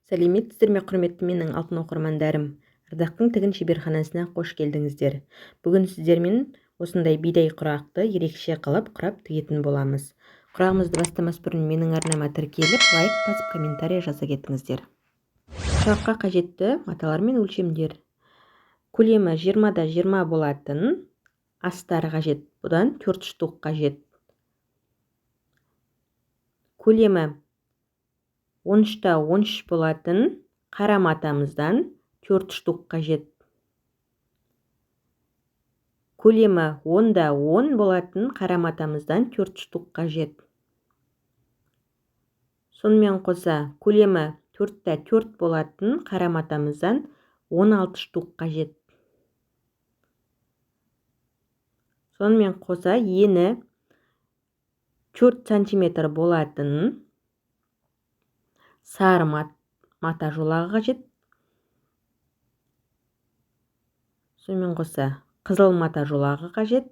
Сәлеметсіздер ме, құрметті менің алтын оқырмандарым. Ардақтың тігін шеберханасына қош келдіңіздер. Бүгін сіздермен осындай бидай құрақты ерекше қылып құрап тігетін боламыз. Құрағымызды бастамас бұрын менің арнама тіркеліп, лайк басып, комментарий жаза кетіңіздер. Құраққа қажетті маталар мен өлшемдер. Көлемі 20-да 20 болатын астар қажет. Бұдан 4 штук қажет. Көлемі 13-та 13 болатын қара матамыздан 4 штук қажет. Көлемі 10-да 10 болатын қара матамыздан 4 штук қажет. Сонымен қоса көлемі 4-та 4 болатын қара матамыздан 16 штук қажет. Сонымен қоса ені 4 сантиметр болатын сары мата жолағы қажет. Сонымен қоса қызыл мата жолағы қажет.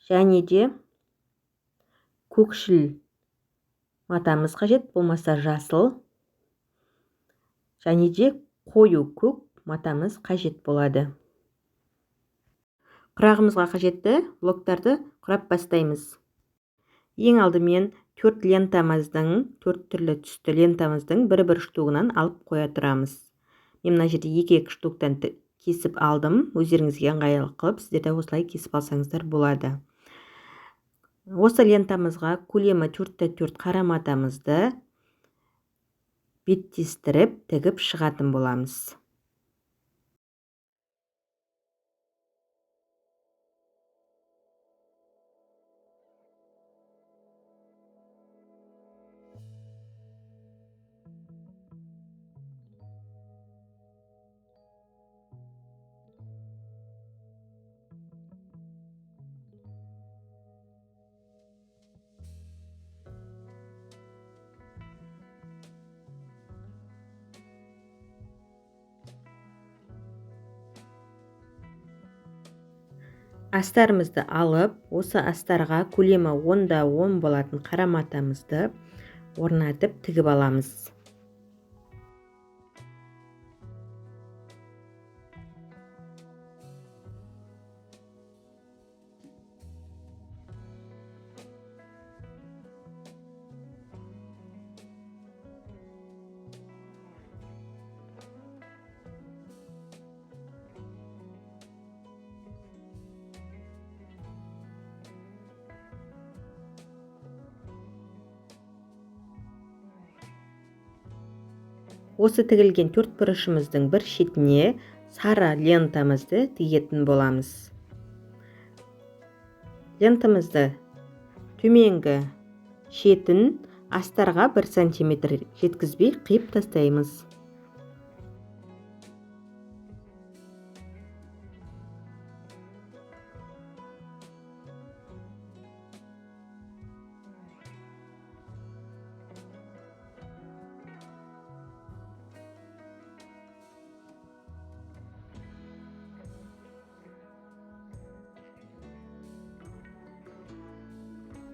Және де көкшіл матамыз қажет, болмаса жасыл. Және де қою көк матамыз қажет болады. Құрағымызға қажетті блоктарды құрап бастаймыз. Ең алдымен 4 лентамыздың, 4 түрлі түсті лентамыздың бір штугынан алып қоя тұрамыз. Мен мына жерде 2 штуктан кесіп алдым. Өздеріңізге ыңғайлы қылып, сіздер де осылай кесіп алсаңыздар болады. Осы лентамызға көлемі 4-та 4 қара матамызды беттестіріп, тігіп шығатын боламыз. Астарымызды алып, осы астарға көлемі 10-да 10 болатын қара матамызды орнатып тігіп аламыз. Осы тігілген 4 бұрышымыздың бір шетіне сары лентамызды тігетін боламыз. Лентамызды төменгі шетін астарға 1 сантиметр жеткізбей қиып тастаймыз.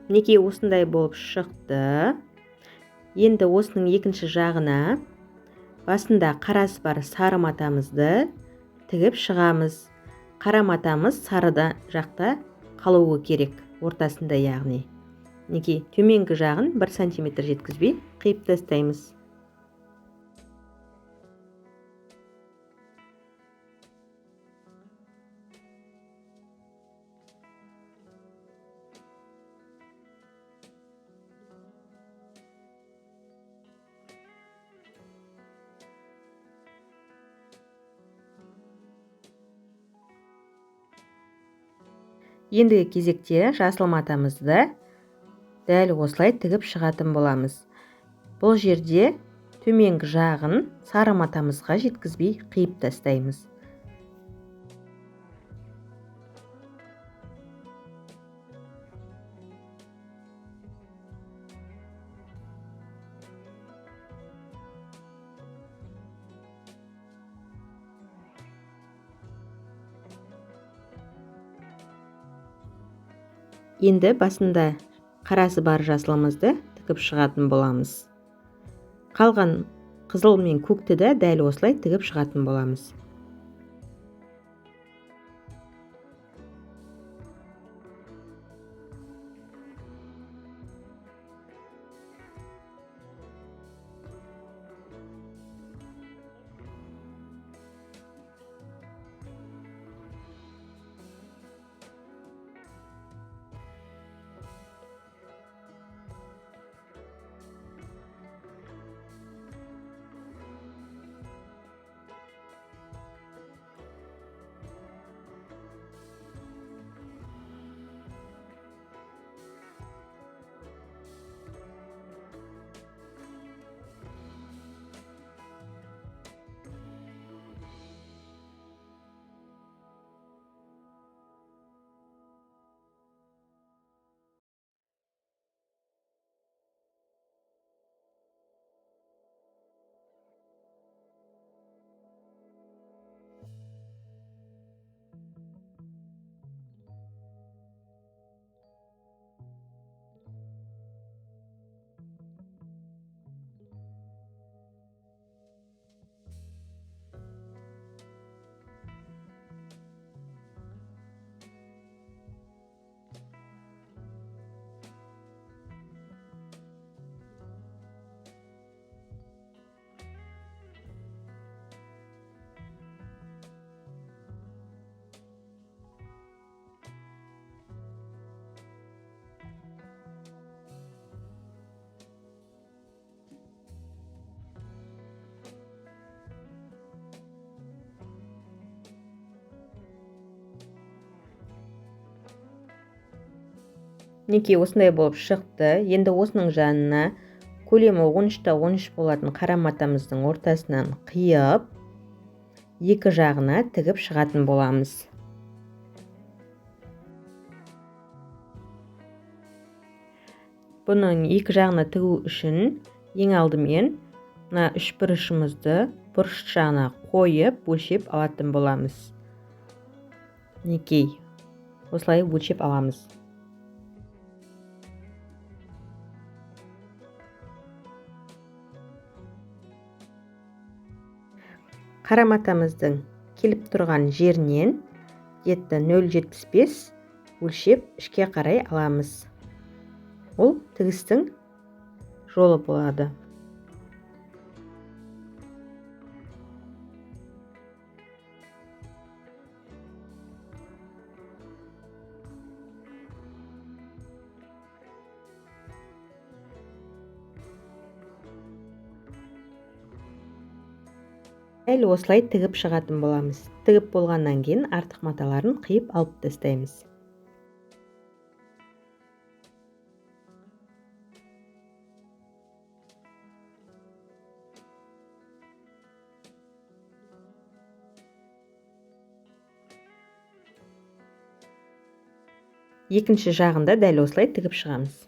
Неке осындай болып шықты. Енді осының екінші жағына басында қарасы бар сары матамызды тігіп шығамыз. Қара матамыз сарыда жақта қалуы керек, ортасында яғни. Неке төменгі жағын 1 сантиметр жеткізбей қиып тастаймыз. Ендігі кезекте жасыл матамызды дәл осылай тігіп шығатын боламыз. Бұл жерде төменгі жағын сары матамызға жеткізбей қиып тастаймыз. Енді басында қарасы бар жасылымызды тігіп шығатын боламыз. Қалған қызыл мен көкті де дәл осылай тігіп шығатын боламыз. Мінекей осындай болып шықты. Енді осының жанына көлемі 13-13 болатын қара матамыздың ортасынан қиып, екі жағына тігіп шығатын боламыз. Бұның екі жағына тігу үшін ең алдымен мына үшбұрышымызды бұрыш жағына қойып, өлшеп алатын боламыз. Мінекей осылай өлшеп аламыз. Қара матамыздың келіп тұрған жерінен где-то 0,75 өлшеп ішке қарай аламыз. Ол тігістің жолы болады. Дәл осылай тігіп шығатын боламыз. Тігіп болғаннан кейін артық маталарын қиып алып тастаймыз. Екінші жағында дәл осылай тігіп шығамыз.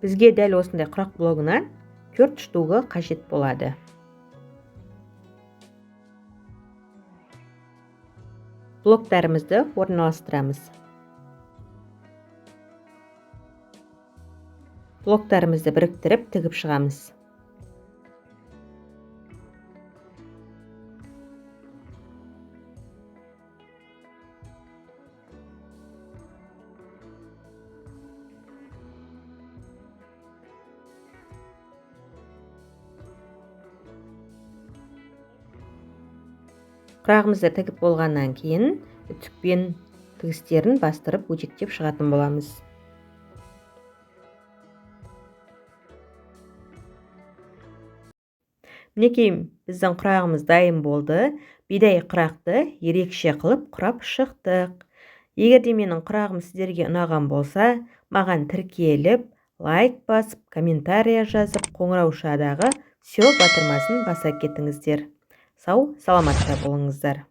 Бізге дәл осындай құрақ блогынан 4 штугы қажет болады. Блоктарымызды орналастырамыз. Блоктарымызды біріктіріп тігіп шығамыз. Құрағымызды тігіп болғаннан кейін үтікпен тігістерін бастырып өтектеп шығатын боламыз. Мінекей біздің құрағымыз дайын болды. Бидай құрақты ерекше қылып құрап шықтық. Егер де менің құрағым сіздерге ұнаған болса, маған тіркеліп, лайк басып, комментария жазып, қоңыраушадағы все батырмасын баса кетіңіздер. Сау, саламатта болыңыздар.